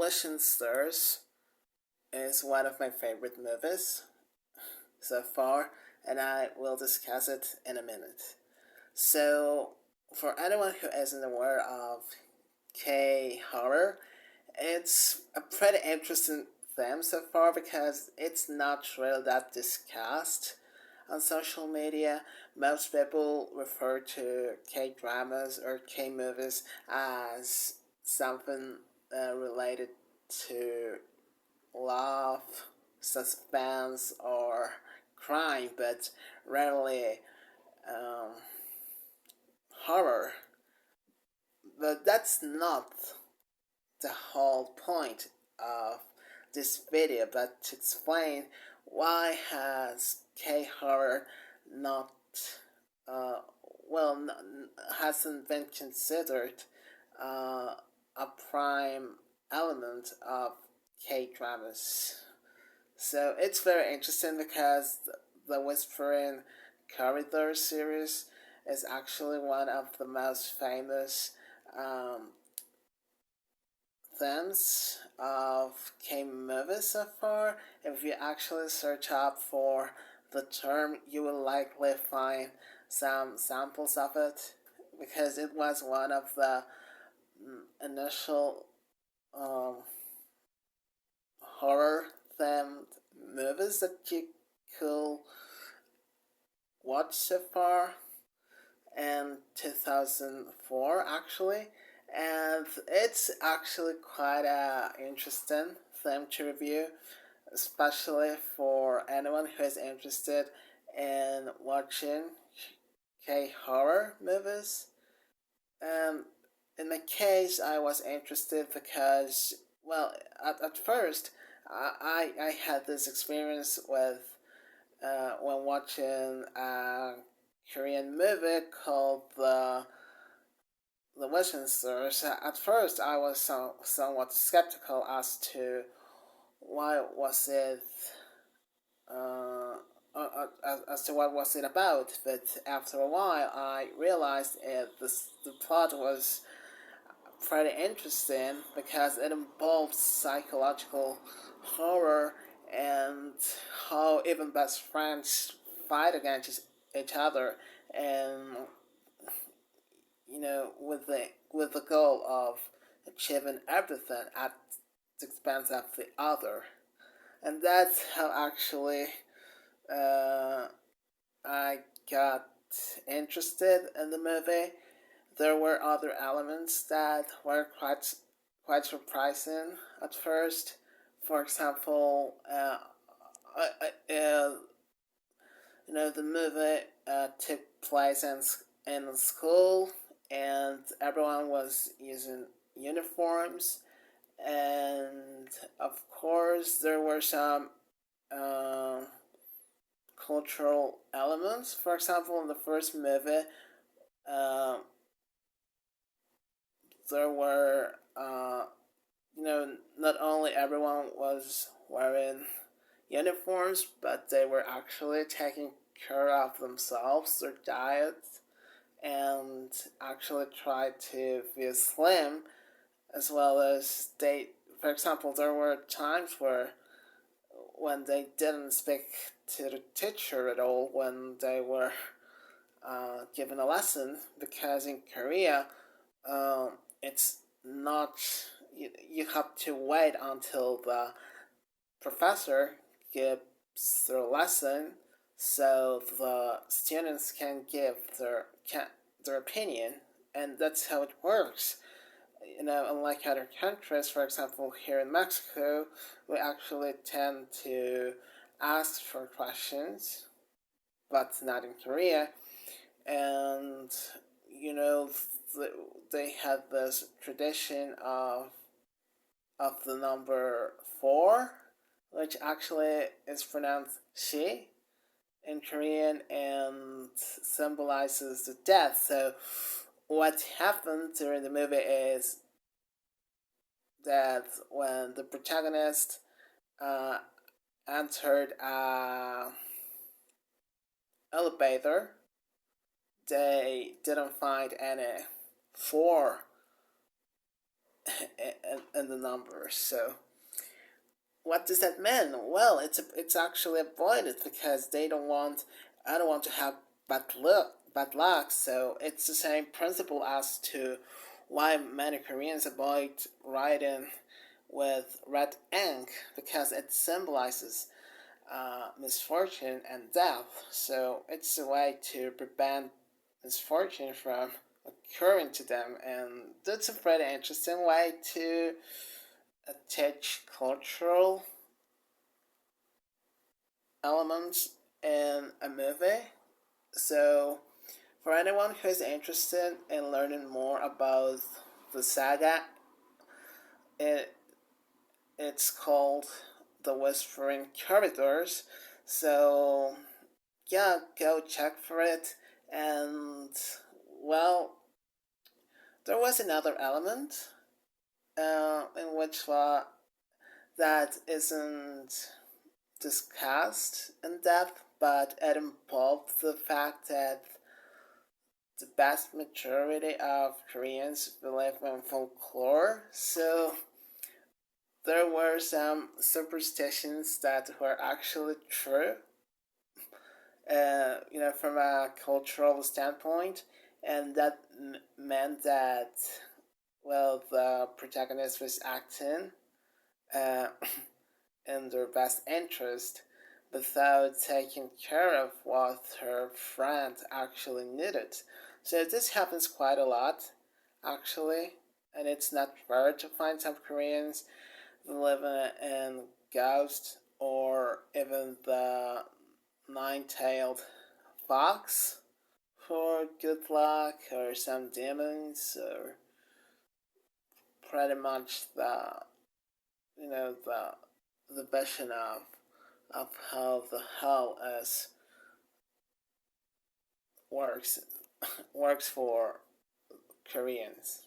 Ocean Stars is one of my favorite movies so far, and I will discuss it in a minute. So, for anyone who isn't aware of K horror, it's a pretty interesting theme so far because it's not really that discussed on social media. Most people refer to K dramas or K movies as something related to love, suspense, or crime, but rarely um, horror. But that's not the whole point of this video, but to explain why has K horror not uh, well hasn't been considered a prime element of K dramas. So it's very interesting because the Whispering Corridor series is actually one of the most famous um, themes of K movies so far. If you actually search up for the term, you will likely find some samples of it because it was one of the initial um, horror themed movies that you could watch so far in 2004 actually, and it's actually quite a interesting theme to review, especially for anyone who is interested in watching K horror movies. um, in my case, I was interested because, well, at first, I had this experience with when watching a Korean movie called The Wishing Stars. At first, I was somewhat skeptical as to why was it as to what was it about, but after a while, I realized the plot was pretty interesting because it involves psychological horror and how even best friends fight against each other, and with the goal of achieving everything at the expense of the other. And that's how actually uh, I got interested in the movie. There were other elements that were quite surprising at first. For example, the movie took place in school, and everyone was using uniforms, and of course there were some uh, cultural elements. For example, in the first movie, uh, there were not only everyone was wearing uniforms, but they were actually taking care of themselves, their diet, and actually tried to be slim, as well as for example, there were times when they didn't speak to the teacher at all when they were given a lesson, because in Korea, it's not, you have to wait until the professor gives their lesson so the students can give their opinion, and that's how it works. Unlike other countries, for example, here in Mexico, we actually tend to ask for questions, but not in Korea. And you know, they had this tradition of the number four, which actually is pronounced she in Korean and symbolizes the death. So what happened during the movie is that when the protagonist uh, entered a elevator, they didn't find any four in the numbers. So what does that mean? Well, it's actually avoided because they don't want I don't want to have bad luck. So it's the same principle as to why many Koreans avoid writing with red ink because it symbolizes misfortune and death. So it's a way to prevent misfortune from occurring to them, and that's a pretty interesting way to attach cultural elements in a movie. So, for anyone who is interested in learning more about the saga, it it's called The Whispering Corridors. So, yeah, go check for it. And, well, there was another element in which that isn't discussed in depth, but it involved the fact that the vast majority of Koreans believe in folklore. So there were some superstitions that were actually true, from a cultural standpoint, and that meant that, well, the protagonist was acting uh, in their best interest without taking care of what her friend actually needed. So this happens quite a lot, actually, and it's not rare to find some Koreans living in ghost or even the nine-tailed fox for good luck, or some demons, or pretty much the vision of how the hell is works works for Koreans.